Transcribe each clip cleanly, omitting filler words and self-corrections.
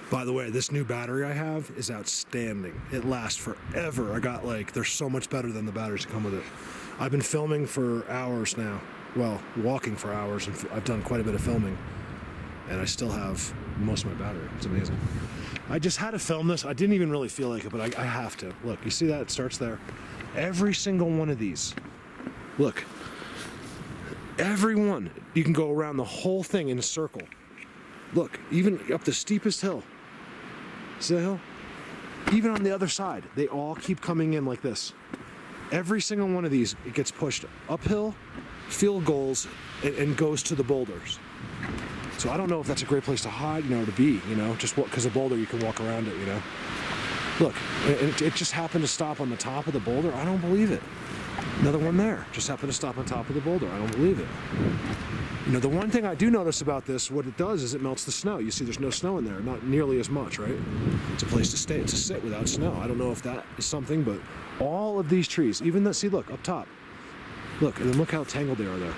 By the way, this new battery I have is outstanding. It lasts forever. I got they're so much better than the batteries that come with it. I've been filming for hours now. Well, walking for hours, and I've done quite a bit of filming. And I still have most of my battery. It's amazing. I just had to film this. I didn't even really feel like it, but I have to. Look, you see that? It starts there. Every single one of these. Look. Every one. You can go around the whole thing in a circle. Look, even up the steepest hill. See the hill? Even on the other side, they all keep coming in like this. Every single one of these, it gets pushed uphill, field goals, and goes to the boulders. So I don't know if that's a great place to hide, to be, just because a boulder, you can walk around it, Look, it just happened to stop on the top of the boulder. I don't believe it. Another one there, just happened to stop on top of the boulder. I don't believe it. The one thing I do notice about this, what it does is it melts the snow. You see there's no snow in there, not nearly as much, right? It's a place to stay, to sit without snow. I don't know if that is something, but all of these trees, even that, see, look, up top. Look, and then look how tangled they are there.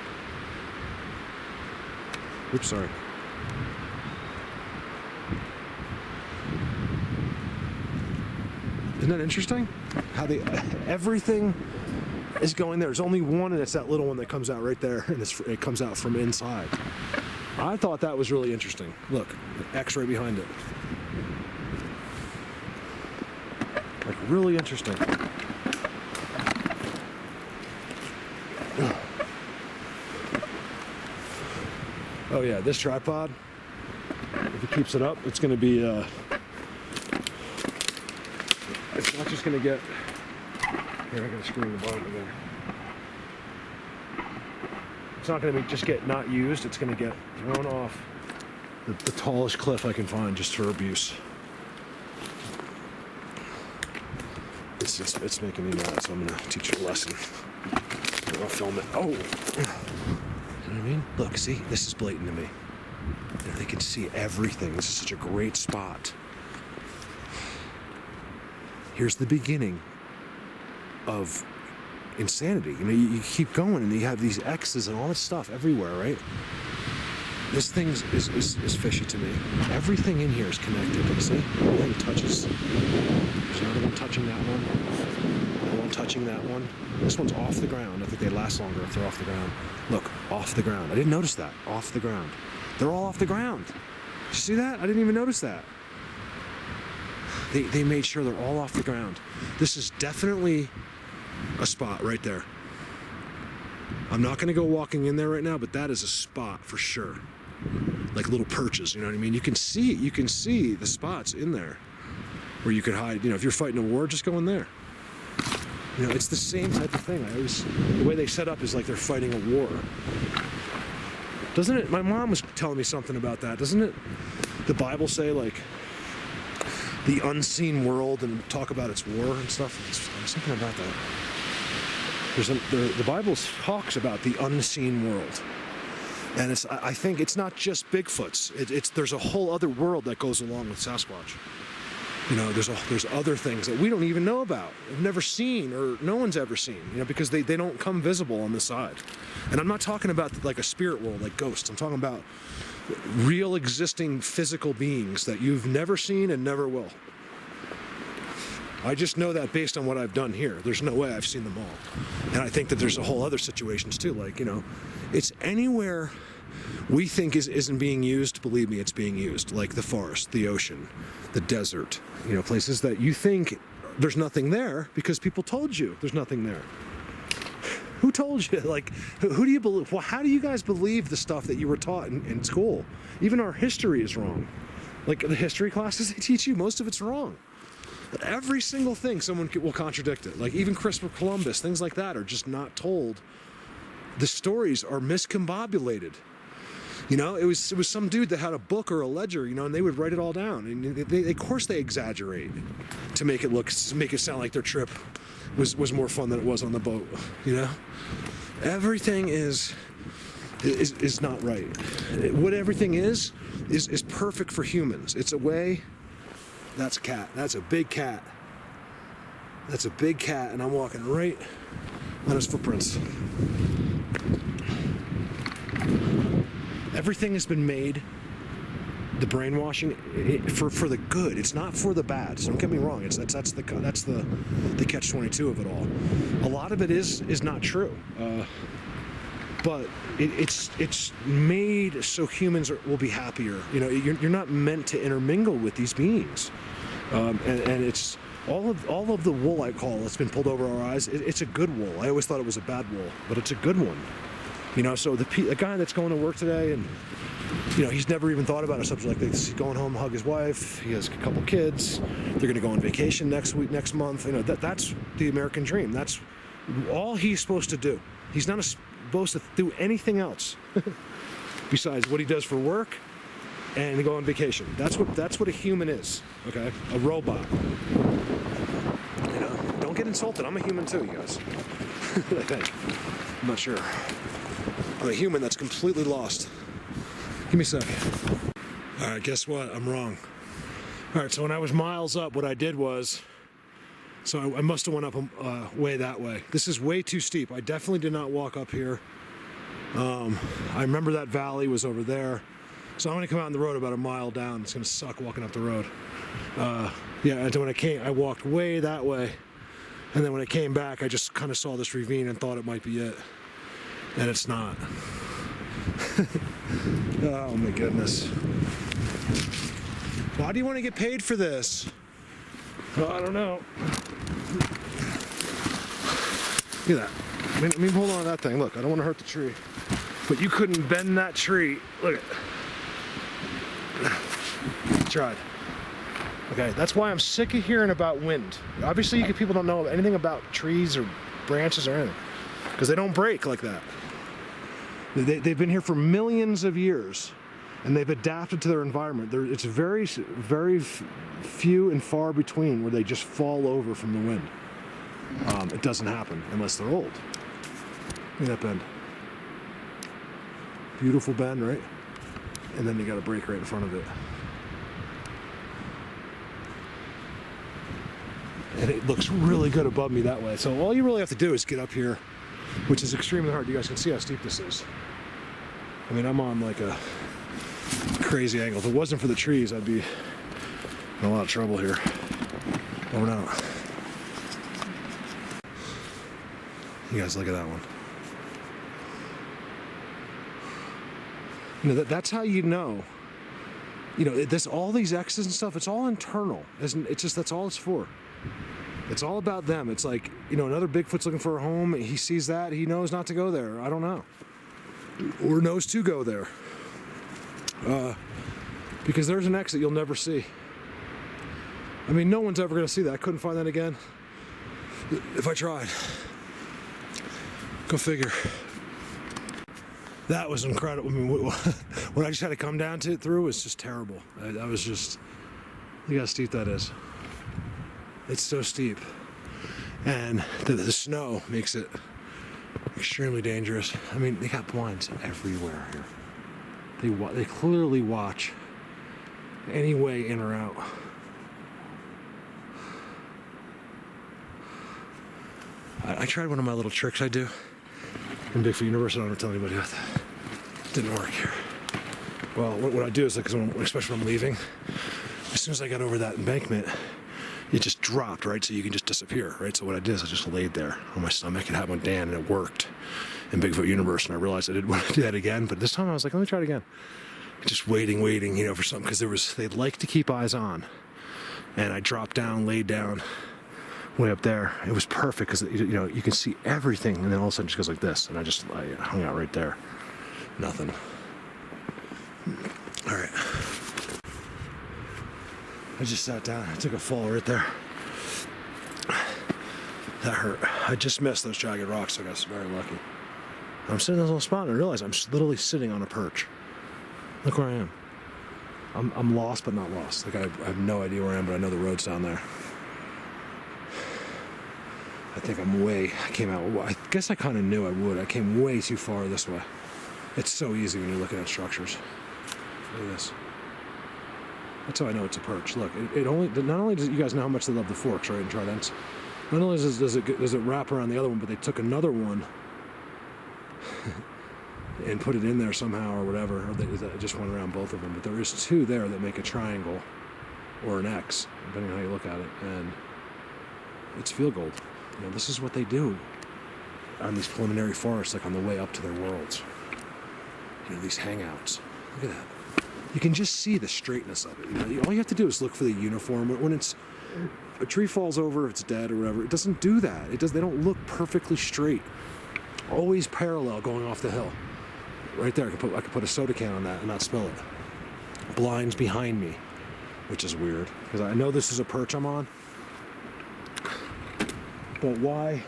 Oops, sorry. Isn't that interesting? How everything is going there. There's only one, and it's that little one that comes out right there, and it comes out from inside. I thought that was really interesting. Look, an X right behind it. Really interesting. Oh yeah, this tripod, if it keeps it up, it's going to be, it's not just going to get, here, I got to screw in the bottom of there. It's not going to just get not used, it's going to get thrown off the tallest cliff I can find just for abuse. It's making me mad, so I'm going to teach you a lesson. I'll film it. Oh! You know what I mean? Look, see? This is blatant to me. They can see everything. This is such a great spot. Here's the beginning of insanity. You keep going and you have these X's and all this stuff everywhere, right? This thing is fishy to me. Everything in here is connected. See? Everything touches. There's another one touching that one. Another one touching that one. This one's off the ground. I think they last longer if they're off the ground. Look, off the ground. I didn't notice that. Off the ground. They're all off the ground. Did you see that? I didn't even notice that. They made sure they're all off the ground. This is definitely a spot right there. I'm not going to go walking in there right now, but that is a spot for sure. Like little perches, you know what I mean? You can see the spots in there where you could hide. If you're fighting a war, just go in there. It's the same type of thing. The way they set up is like they're fighting a war. Doesn't it? My mom was telling me something about that. Doesn't it? The Bible say like the unseen world and talk about its war and stuff. There's something about that. The Bible talks about the unseen world, and I think it's not just Bigfoots. There's a whole other world that goes along with Sasquatch. There's other things that we don't even know about, have never seen, or no one's ever seen. Because they don't come visible on the side. And I'm not talking about like a spirit world, like ghosts. I'm talking about real existing physical beings that you've never seen and never will. I just know that based on what I've done here. There's no way I've seen them all. And I think that there's a whole other situations too. Like, it's anywhere we think isn't being used, believe me, it's being used. Like the forest, the ocean, the desert, places that you think there's nothing there because people told you there's nothing there. Who told you? Like, who do you believe? Well, how do you guys believe the stuff that you were taught in school? Even our history is wrong. Like the history classes they teach you, most of it's wrong. Every single thing someone will contradict it. Like even Christopher Columbus, things like that are just not told. The stories are miscombobulated. It was some dude that had a book or a ledger, and they would write it all down. And of course they exaggerate to make it sound like their trip was more fun than it was on the boat. Everything is not right. What everything is perfect for humans. It's a way. That's a cat. That's a big cat. That's a big cat, and I'm walking right on his footprints. Everything has been made the brainwashing for the good. It's not for the bad. So don't get me wrong. That's the catch-22 of it all. A lot of it is not true, but it's made so humans will be happier. You know, you're not meant to intermingle with these beings, and it's all of the wool I call that's been pulled over our eyes. It's a good wool. I always thought it was a bad wool, but it's a good one. You know, so the guy that's going to work today and, you know, he's never even thought about a subject like this. He's going home to hug his wife. He has a couple kids. They're going to go on vacation next month. You know, that's the American dream. That's all he's supposed to do. He's not supposed to do anything else besides what he does for work and go on vacation. That's what a human is. Okay, a robot. You know, don't get insulted. I'm a human too, you guys. I think. I'm not sure. I'm a human that's completely lost. Give me a second. All right, guess what? I'm wrong. All right, so when I was miles up, what I did was, so I must have went up way that way. This is way too steep. I definitely did not walk up here. I remember that valley was over there. So I'm gonna come out on the road about a mile down. It's gonna suck walking up the road. Yeah, and when I walked way that way. And then when I came back, I just kind of saw this ravine and thought it might be it. And it's not. Oh my goodness. Why do you want to get paid for this? Well, I don't know. Look at that. I mean, hold on to that thing. Look, I don't want to hurt the tree. But you couldn't bend that tree. Look at it. Tried. Okay, that's why I'm sick of hearing about wind. Obviously, people don't know anything about trees or branches or anything, because they don't break like that. They've been here for millions of years, and they've adapted to their environment. It's very, very few and far between where they just fall over from the wind. It doesn't happen unless they're old. Look at that bend. Beautiful bend, right? And then you got a break right in front of it. And it looks really good above me that way. So all you really have to do is get up here, which is extremely hard. You guys can see how steep this is. I mean, I'm on like a crazy angle. If it wasn't for the trees, I'd be in a lot of trouble here. Or not. You guys look at that one. You know, that's how you know. You know, all these X's and stuff, it's all internal. It's just, that's all it's for. It's all about them. It's like, you know, another Bigfoot's looking for a home. He sees that. He knows not to go there. I don't know. Or knows to go there. Because there's an X that you'll never see. I mean, no one's ever going to see that. I couldn't find that again if I tried. Go figure. That was incredible. I mean, what I just had to come down through was just terrible. I was just, look how steep that is. It's so steep, and the snow makes it extremely dangerous. I mean, they got blinds everywhere here. They clearly watch any way in or out. I tried one of my little tricks I do in Bigfoot Universe. I don't want to tell anybody about that. Didn't work here. Well, what I do is, like, especially when I'm leaving, as soon as I got over that embankment, it just dropped, right? So you can just disappear, right? So what I did is I just laid there on my stomach and had one down, and it worked in Bigfoot Universe. And I realized I didn't want to do that again. But this time I was like, let me try it again. Just waiting, you know, for something, because they'd like to keep eyes on. And I dropped down, laid down, way up there. It was perfect because, you know, you can see everything, and then all of a sudden it just goes like this, and I hung out right there. Nothing. All right. I just sat down. I took a fall right there. That hurt. I just missed those jagged rocks, so I got very lucky. I'm sitting in this little spot, and I realize I'm literally sitting on a perch. Look where I am. I'm lost, but not lost. Like, I have no idea where I am, but I know the road's down there. I think I came out, I guess I kind of knew I would. I came way too far this way. It's so easy when you're looking at structures. Look at this. That's how I know it's a perch. Look, not only does you guys know how much they love the forks, right, and tridents. Not only does it wrap around the other one, but they took another one and put it in there somehow or whatever, or they just went around both of them. But there is two there that make a triangle or an X, depending on how you look at it, and it's field gold. You know, this is what they do on these preliminary forests, like on the way up to their worlds. You know, these hangouts. Look at that. You can just see the straightness of it. You know, all you have to do is look for the uniform. When it's a tree falls over, it's dead or whatever. It doesn't do that. They don't look perfectly straight. Always parallel going off the hill. Right there, I could put a soda can on that and not smell it. Blinds behind me, which is weird because I know this is a perch I'm on. But why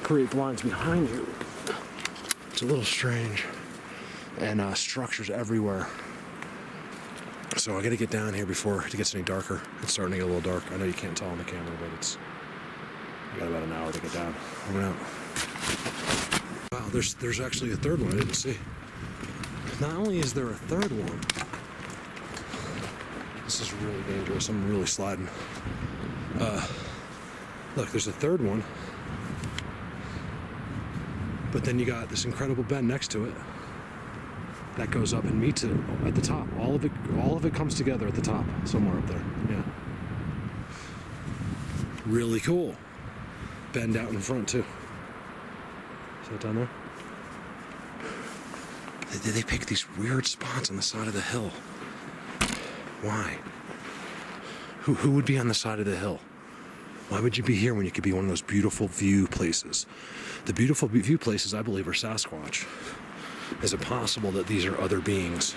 create blinds behind you? It's a little strange. And structures everywhere. So I got to get down here before it gets any darker. It's starting to get a little dark. I know you can't tell on the camera, but I got about an hour to get down. Over and out. Wow, there's actually a third one I didn't see. Not only is there a third one, this is really dangerous. I'm really sliding. Look, there's a third one, but then you got this incredible bend next to it that goes up and meets it at the top. All of it comes together at the top, somewhere up there. Yeah. Really cool. Bend out in front too. See that down there? They pick these weird spots on the side of the hill. Why? Who would be on the side of the hill? Why would you be here when you could be one of those beautiful view places? The beautiful view places, I believe, are Sasquatch. Is it possible that these are other beings,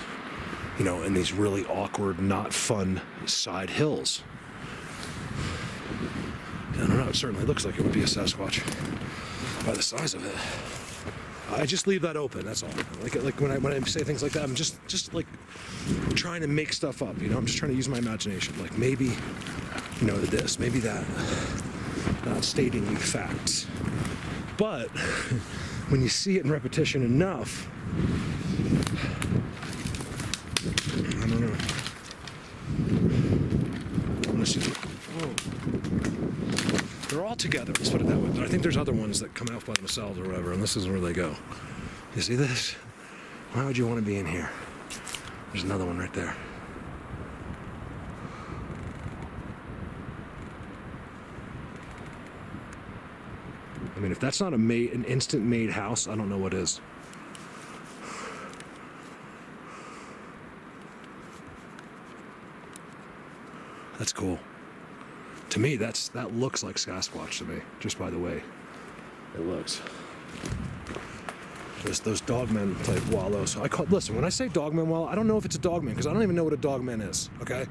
you know, in these really awkward, not fun side hills? I don't know, it certainly looks like it would be a Sasquatch by the size of it. I just leave that open, that's all. Like when I say things like that, I'm just like trying to make stuff up, you know? I'm just trying to use my imagination. Like maybe, you know, this, maybe that. Not stating facts. But when you see it in repetition enough, I don't know. Unless you, they're all together, let's put it that way. But I think there's other ones that come out by themselves or whatever, and this is where they go. You see this? Why would you want to be in here? There's another one right there. I mean, if that's not an instant made house, I don't know what is. That's cool. To me, that looks like Sasquatch to me, just by the way it looks. Those dogmen type wallows. Listen, when I say dogman wallow, I don't know if it's a dogman because I don't even know what a dogman is, okay?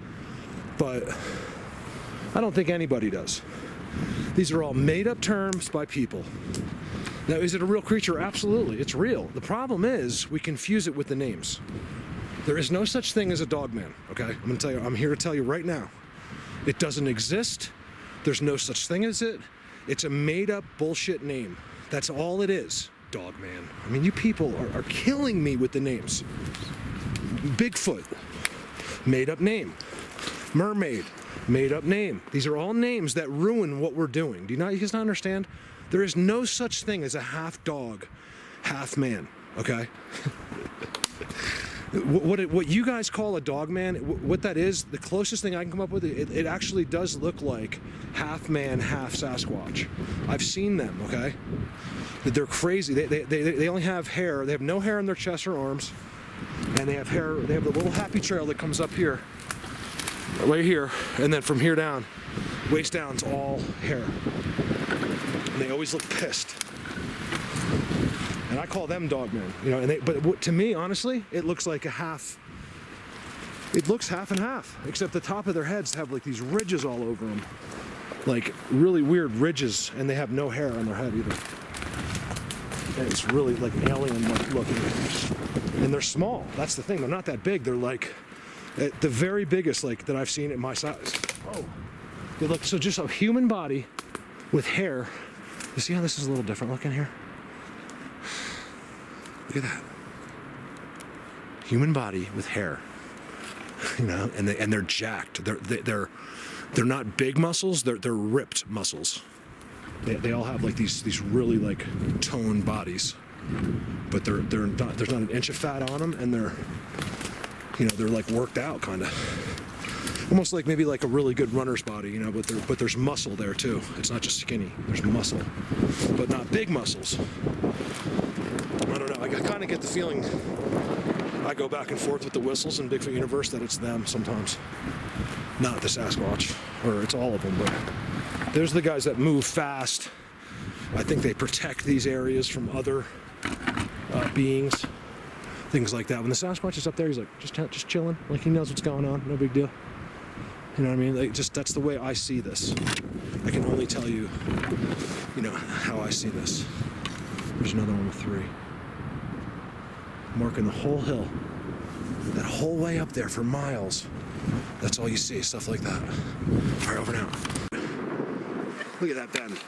But I don't think anybody does. These are all made-up terms by people. Now, is it a real creature? Absolutely, it's real. The problem is we confuse it with the names. There is no such thing as a dogman, okay? I'm here to tell you right now. It doesn't exist. There's no such thing as it. It's a made-up bullshit name. That's all it is, dogman. I mean, you people are killing me with the names. Bigfoot, made-up name. Mermaid, made-up name. These are all names that ruin what we're doing. Do you guys not understand? There is no such thing as a half dog, half man, okay? What you guys call a dog man, what that is, the closest thing I can come up with, it actually does look like half man, half Sasquatch. I've seen them, okay? They're crazy. They only have hair. They have no hair on their chest or arms. And they have hair, they have the little happy trail that comes up here, right here, and then from here down, waist down, it's all hair. And they always look pissed. And I call them dogmen, you know. But to me, honestly, it looks like a half. It looks half and half, except the top of their heads have like these ridges all over them, like really weird ridges, and they have no hair on their head either. And it's really like alien-like looking, and they're small. That's the thing. They're not that big. They're like at the very biggest, like that I've seen at my size. Oh, they look so just a human body with hair. You see how this is a little different looking here? Look at that. Human body with hair, you know, and they're jacked. They're not big muscles. They're ripped muscles. They all have like these really like toned bodies. but they're not, there's not an inch of fat on them, and they're, you know, they're like worked out kind of, almost like maybe like a really good runner's body, you know, but there's muscle there too. It's not just skinny. There's muscle, but not big muscles. I don't know. I kind of get the feeling, I go back and forth with the whistles in Bigfoot universe, that it's them sometimes, not the Sasquatch, or it's all of them. But there's the guys that move fast. I think they protect these areas from other beings, things like that. When the Sasquatch is up there, he's like just chilling, like he knows what's going on, no big deal. You know what I mean? Like, just that's the way I see this. I can only tell you, you know, how I see this. There's another one with 3. Marking the whole hill, that whole way up there for miles. That's all you see, stuff like that. All right, over now. Look at that bend.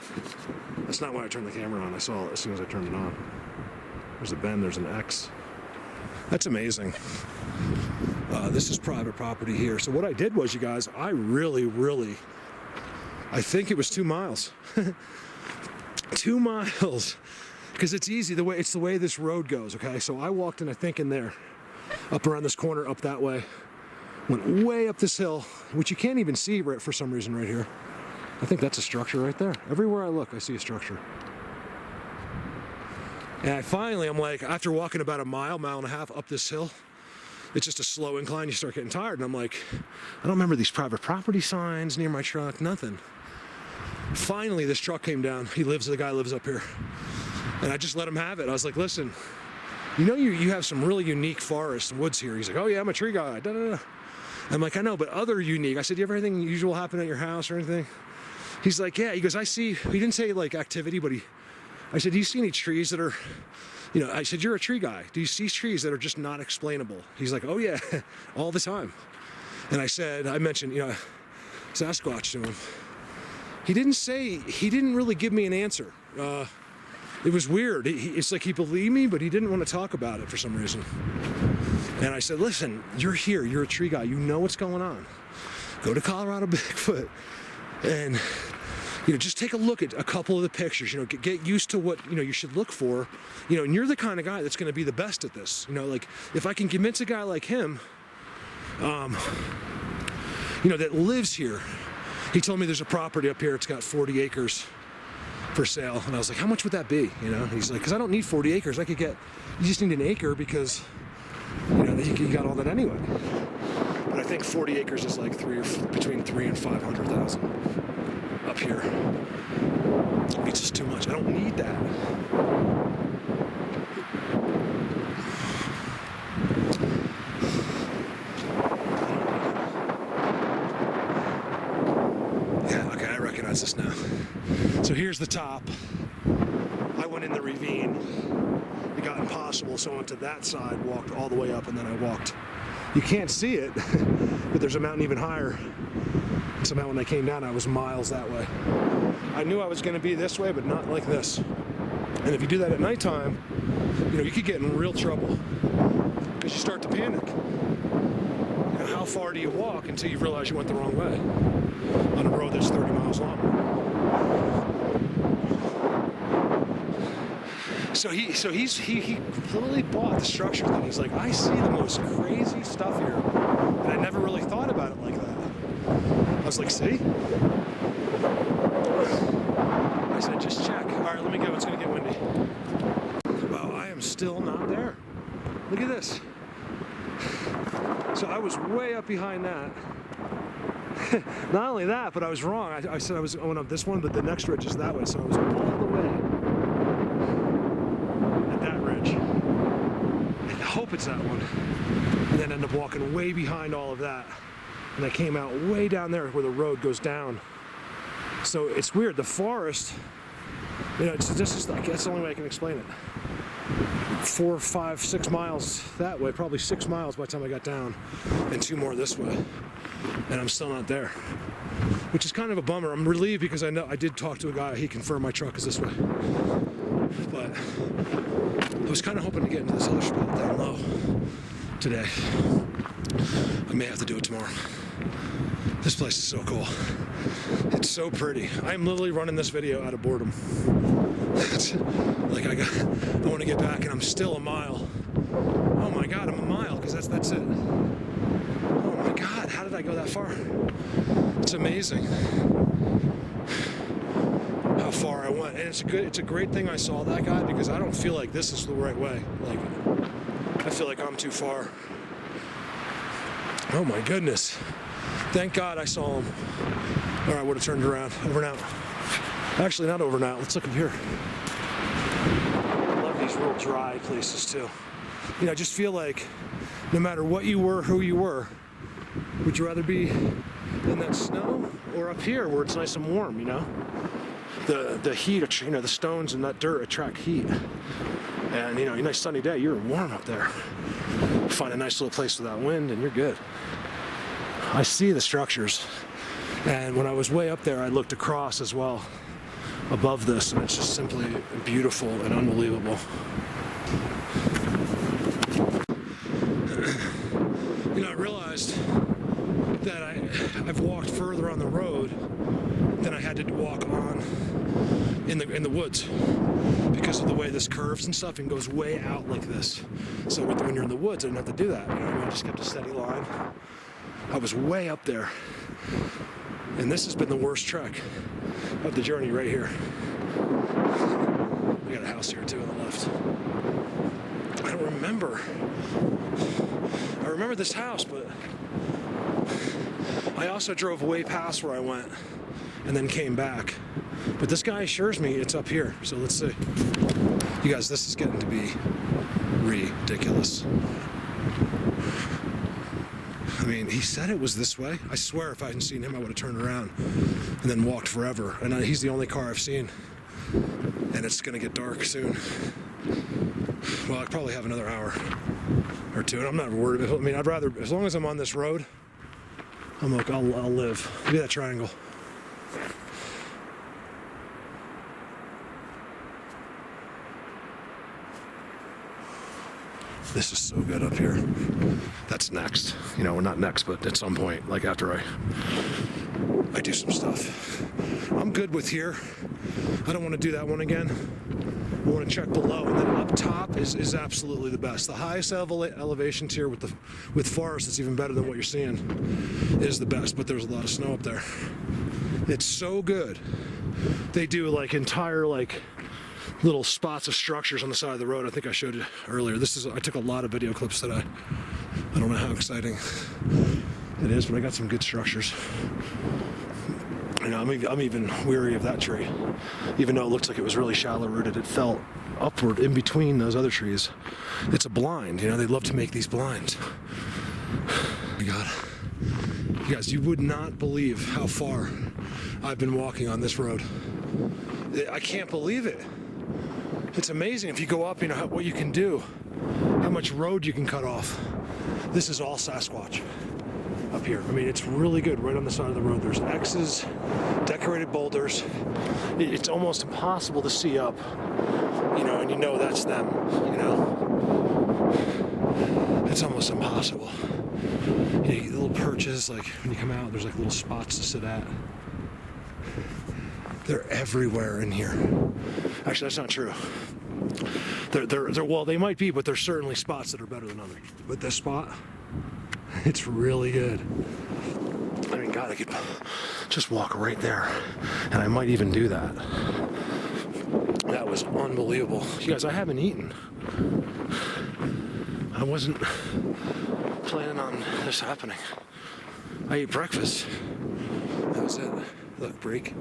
That's not why I turned the camera on. I saw it as soon as I turned it on. There's a bend, there's an X. That's amazing. This is private property here. So what I did was, you guys, I think it was 2 miles. 2 miles. Because it's easy, it's the way this road goes, okay? So I walked in, I think, in there, up around this corner, up that way, went way up this hill, which you can't even see right, for some reason right here. I think that's a structure right there. Everywhere I look, I see a structure. And I'm like, after walking about a mile and a half up this hill, it's just a slow incline, you start getting tired, and I'm like, I don't remember these private property signs near my truck, nothing. Finally, this truck came down. The guy lives up here. And I just let him have it. I was like, listen, you know, you have some really unique forests and woods here. He's like, oh yeah, I'm a tree guy. Da, da, da. I'm like, I know, but other unique. I said, do you have anything unusual happen at your house or anything? He's like, yeah. He goes, I see. He didn't say like activity, but I said, do you see any trees that are, you know, I said, you're a tree guy. Do you see trees that are just not explainable? He's like, oh yeah, all the time. And I mentioned, you know, Sasquatch to him. He didn't really give me an answer. It was weird. It's like he believed me, but he didn't want to talk about it for some reason. And I said, listen, you're here. You're a tree guy. You know what's going on. Go to Colorado Bigfoot and, you know, just take a look at a couple of the pictures. You know, get used to what, you know, you should look for. You know, and you're the kind of guy that's going to be the best at this. You know, like, if I can convince a guy like him, you know, that lives here. He told me there's a property up here. It's got 40 acres. For sale, and I was like, how much would that be? You know, and he's like, because I don't need 40 acres. You just need an acre because, you know, you got all that anyway. But I think 40 acres is like between 300,000 and 500,000 up here. It's just too much. I don't need that. Yeah, okay, I recognize this now. So here's the top. I went in the ravine. It got impossible, so I went to that side, walked all the way up, and then I walked. You can't see it, but there's a mountain even higher. Somehow when I came down, I was miles that way. I knew I was going to be this way, but not like this. And if you do that at nighttime, you know, you could get in real trouble because you start to panic. You know, how far do you walk until you realize you went the wrong way on a road that's 30 miles long? So he literally bought the structure thing. He's like, I see the most crazy stuff here, and I never really thought about it like that. I was like, see? I said, just check. All right, let me go. It's gonna get windy. Wow, I am still not there. Look at this. So I was way up behind that. Not only that, but I was wrong. I said I was going up this one, but the next ridge is that way. So I was all the way at that ridge. I hope it's that one. And then end up walking way behind all of that. And I came out way down there where the road goes down. So it's weird. The forest, you know, that's the only way I can explain it. 4, 5, 6 miles that way, probably 6 miles by the time I got down, and 2 more this way. And I'm still not there, which is kind of a bummer. I'm relieved because I know I did talk to a guy. He confirmed my truck is this way. But I was kind of hoping to get into this other spot down low today. I may have to do it tomorrow. This place is so cool. It's so pretty. I'm literally running this video out of boredom. Like I want to get back, and I'm still a mile. Oh my God, I'm a mile, because that's it. Oh my God, how did I go that far? It's amazing how far I went, and it's a great thing I saw that guy, because I don't feel like this is the right way. Like, I feel like I'm too far. Oh my goodness. Thank God I saw him. All right, I would have turned around. Over and out. Actually, not over and out. Let's look up here. I love these real dry places too. You know, I just feel like no matter what you were, who you were, would you rather be in that snow or up here where it's nice and warm, you know? The heat, you know, the stones and that dirt attract heat. And, you know, a nice sunny day, you're warm up there. Find a nice little place without wind and you're good. I see the structures. And when I was way up there, I looked across as well above this, and it's just simply beautiful and unbelievable. You know, I realized that I've walked further on the road than I had to walk on in the woods, because of the way this curves and stuff and goes way out like this. So when you're in the woods, I didn't have to do that. You know what I mean? I just kept a steady line. I was way up there, and this has been the worst trek of the journey right here. We got a house here too on the left. I don't remember. I remember this house, but I also drove way past where I went and then came back. But this guy assures me it's up here, so let's see. You guys, this is getting to be ridiculous. I mean, he said it was this way. I swear if I hadn't seen him, I would have turned around and then walked forever. And he's the only car I've seen. And it's going to get dark soon. Well, I probably have another hour or two, and I'm not worried. I mean, I'd rather, as long as I'm on this road, I'm like, I'll live. Look at that triangle. This is so good up here. That's next. You know, we're not next, but at some point, like after I do some stuff. I'm good with here. I don't want to do that one again. I want to check below, and then up top is absolutely the best. The highest elevations here with forest, it's even better than what you're seeing, is the best, but there's a lot of snow up there. It's so good. They do like entire like little spots of structures on the side of the road. I think I showed you earlier. I took a lot of video clips today. I don't know how exciting it is, but I got some good structures. You know, I'm even weary of that tree. Even though it looks like it was really shallow rooted, it fell upward in between those other trees. It's a blind, you know, they love to make these blinds. Oh my God. You guys, you would not believe how far I've been walking on this road. I can't believe it. It's amazing if you go up, you know, what you can do, how much road you can cut off. This is all Sasquatch up here. I mean, it's really good right on the side of the road. There's X's, decorated boulders. It's almost impossible to see up, you know, and you know that's them, you know. It's almost impossible. You know, you get little perches, like when you come out, there's like little spots to sit at. They're everywhere in here. Actually, that's not true. Well, they might be, but there's certainly spots that are better than others. But this spot, it's really good. I mean, God, I could just walk right there, and I might even do that. That was unbelievable. You guys, I haven't eaten. I wasn't planning on this happening. I ate breakfast. That was it. Look, break.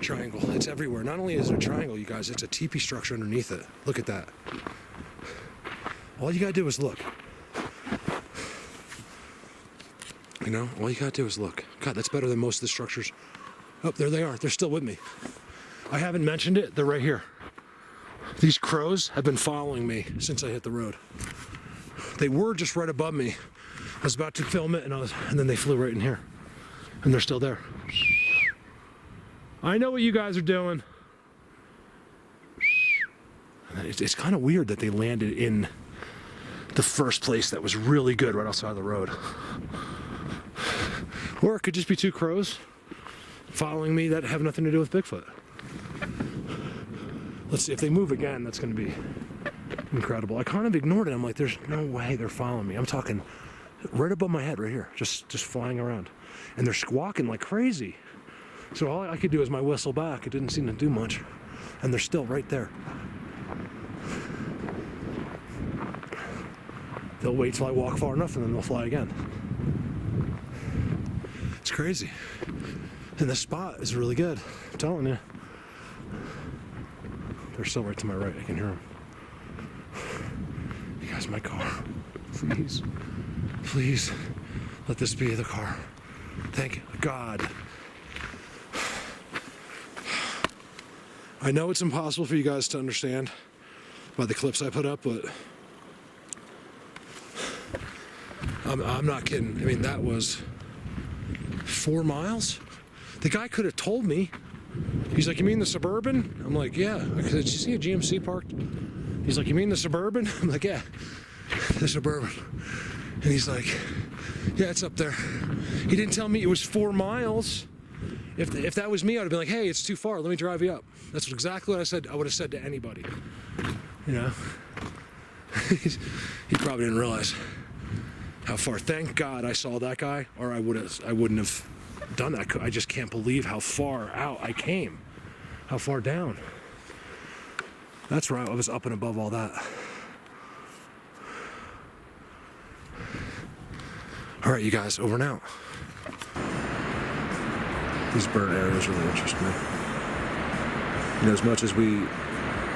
Triangle. It's everywhere. Not only is it a triangle, you guys, it's a teepee structure underneath it. Look at that. All you gotta do is look. You know, all you gotta do is look. God, that's better than most of the structures. Oh, there they are. They're still with me. I haven't mentioned it. They're right here. These crows have been following me since I hit the road. They were just right above me. I was about to film it, and then they flew right in here. And they're still there. I know what you guys are doing. It's kind of weird that they landed in the first place that was really good right outside of the road. Or it could just be two crows following me that have nothing to do with Bigfoot. Let's see, if they move again, that's going to be incredible. I kind of ignored it. I'm like, there's no way they're following me. I'm talking right above my head, right here, just flying around. And they're squawking like crazy. So all I could do is my whistle back. It didn't seem to do much. And they're still right there. They'll wait till I walk far enough and then they'll fly again. It's crazy. And the spot is really good. I'm telling you. They're still right to my right. I can hear them. You guys, my car. Please. Please. Let this be the car. Thank God. I know it's impossible for you guys to understand by the clips I put up, but I'm not kidding. I mean, that was 4 miles. The guy could have told me. He's like, you mean the Suburban? I'm like, yeah. I said, did you see a GMC parked? He's like, you mean the Suburban? I'm like, yeah, the Suburban. And he's like, yeah, it's up there. He didn't tell me it was 4 miles. If that was me, I would have been like, hey, it's too far. Let me drive you up. That's exactly what I said. I would have said to anybody. You know? He probably didn't realize how far. Thank God I saw that guy, or I wouldn't have done that. I just can't believe how far out I came. How far down. That's right. I was up and above all that. All right, you guys, over and out. These burnt areas really interest me. You know, as much as we,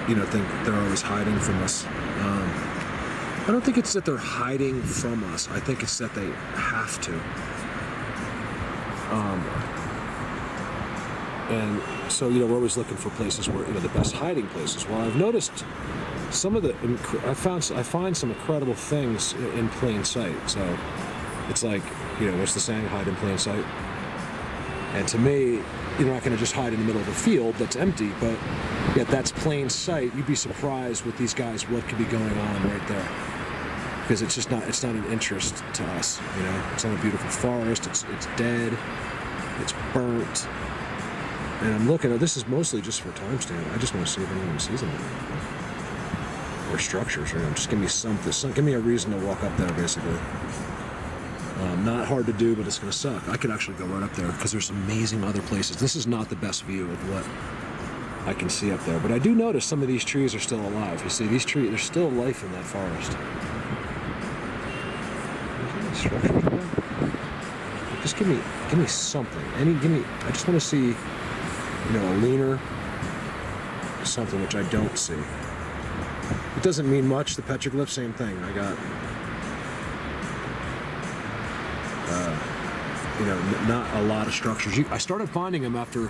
think they're always hiding from us, I don't think it's that they're hiding from us. I think it's that they have to. And so, we're always looking for places where, the best hiding places. Well, I've noticed some of I find some incredible things in plain sight. So it's like, what's the saying? Hide in plain sight. And to me, you're not going to just hide in the middle of a field that's empty, but yet that's plain sight. You'd be surprised with these guys what could be going on right there. Because it's not an interest to us, It's not a beautiful forest, it's dead, it's burnt. And I'm looking, this is mostly just for timestamp. I just want to see if anyone sees them. Or structures, just give me something, give me a reason to walk up there, basically. Not hard to do, but it's going to suck. I could actually go right up there because there's amazing other places. This is not the best view of what I can see up there, but I do notice some of these trees are still alive. You see, these trees, there's still life in that forest. Structures there? Just give me something. I just want to see, a leaner something, which I don't see. It doesn't mean much. The petroglyph, same thing. I got, not a lot of structures. I started finding them after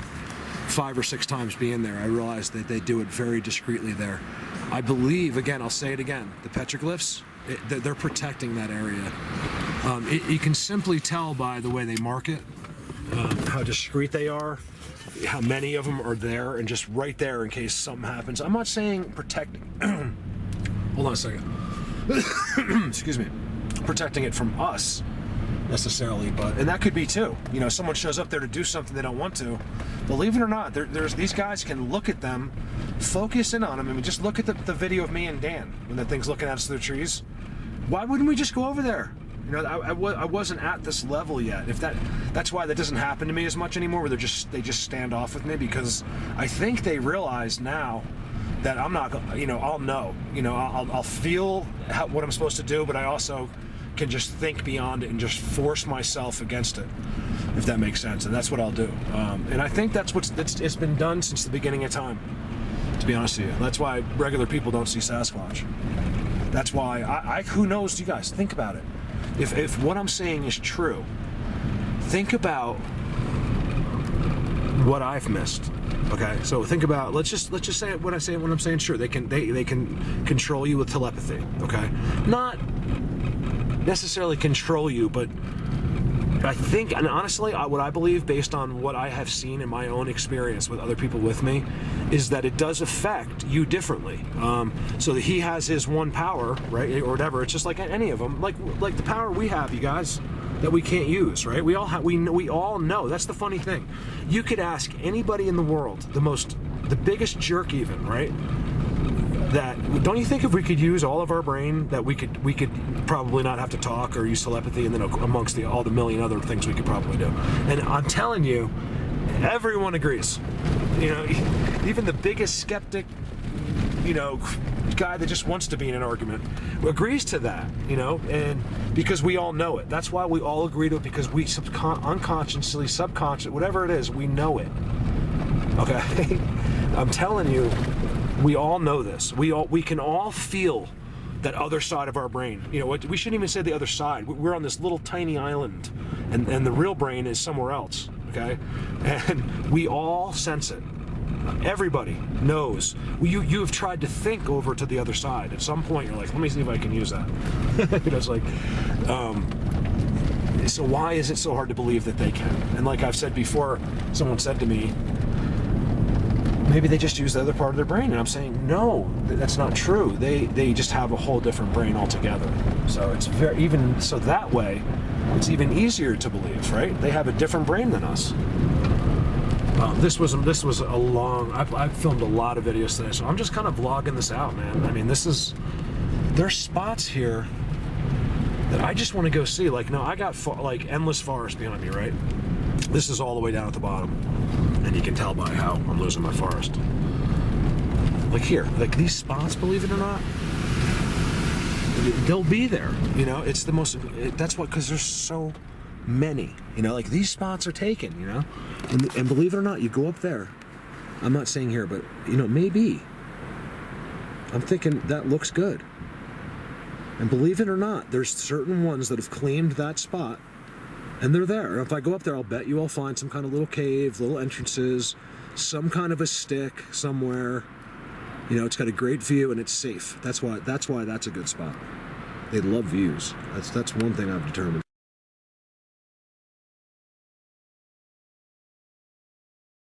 5 or 6 times being there. I realized that they do it very discreetly there. I believe, again, I'll say it again, the petroglyphs, they're protecting that area. You can simply tell by the way they mark it, how discreet they are, how many of them are there, and just right there in case something happens. I'm not saying protecting. Hold on a second. Excuse me. Protecting it from us necessarily, and that could be too. Someone shows up there to do something they don't want to. Believe it or not, there's these guys can look at them, focus in on them. I mean, just look at the video of me and Dan when that thing's looking at us through the trees. Why wouldn't we just go over there? I wasn't at this level yet. That's why that doesn't happen to me as much anymore, where they just stand off with me, because I think they realize now that I'm not, I'll know, I'll feel what I'm supposed to do, but I also can just think beyond it and just force myself against it, if that makes sense. And that's what I'll do. And I think it's been done since the beginning of time, to be honest with you. That's why regular people don't see Sasquatch. That's why who knows, you guys, think about it. If what I'm saying is true, think about what I've missed. Okay, so think about, let's just say what I'm saying. Sure, they can control you with telepathy. Okay, not necessarily control you, but I think, and honestly, what I believe, based on what I have seen in my own experience with other people with me, is that it does affect you differently. So that he has his one power, right, or whatever. It's just like any of them, like the power we have, you guys. that we can't use, right? We all know. That's the funny thing. You could ask anybody in the world, the biggest jerk even, right? That, don't you think if we could use all of our brain, that we could probably not have to talk or use telepathy, and then amongst all the million other things we could probably do? And I'm telling you, everyone agrees. You know, even the biggest skeptic, you know, guy that just wants to be in an argument agrees to that, you know, and because we all know it. That's why we all agree to it, because we unconsciously, subconscious, whatever it is, we know it. Okay? I'm telling you, we all know this. We can all feel that other side of our brain. You know what? We shouldn't even say the other side. We're on this little tiny island, and the real brain is somewhere else. Okay, and we all sense it. Everybody knows. You have tried to think over to the other side. At some point, you're like, let me see if I can use that. You know, it's like, so why is it so hard to believe that they can? And like I've said before, someone said to me, maybe they just use the other part of their brain, and I'm saying no, that's not true. They just have a whole different brain altogether. So it's even so that way, it's even easier to believe, right? They have a different brain than us. This was a long. I've filmed a lot of videos today, so I'm just kind of vlogging this out, man. I mean, there's spots here that I just want to go see. Like, no, I got like endless forest behind me, right? This is all the way down at the bottom, and you can tell by how I'm losing my forest. Like here, like these spots, believe it or not, they'll be there. You know, it's the most. That's what, because there's so many. You know, like these spots are taken. You know, and believe it or not, you go up there. I'm not saying here, but you know, maybe. I'm thinking that looks good. And believe it or not, there's certain ones that have claimed that spot. And they're there. And if I go up there, I'll bet you I'll find some kind of little cave, little entrances, some kind of a stick somewhere. You know, it's got a great view and it's safe. That's why that's a good spot. They love views. That's one thing I've determined.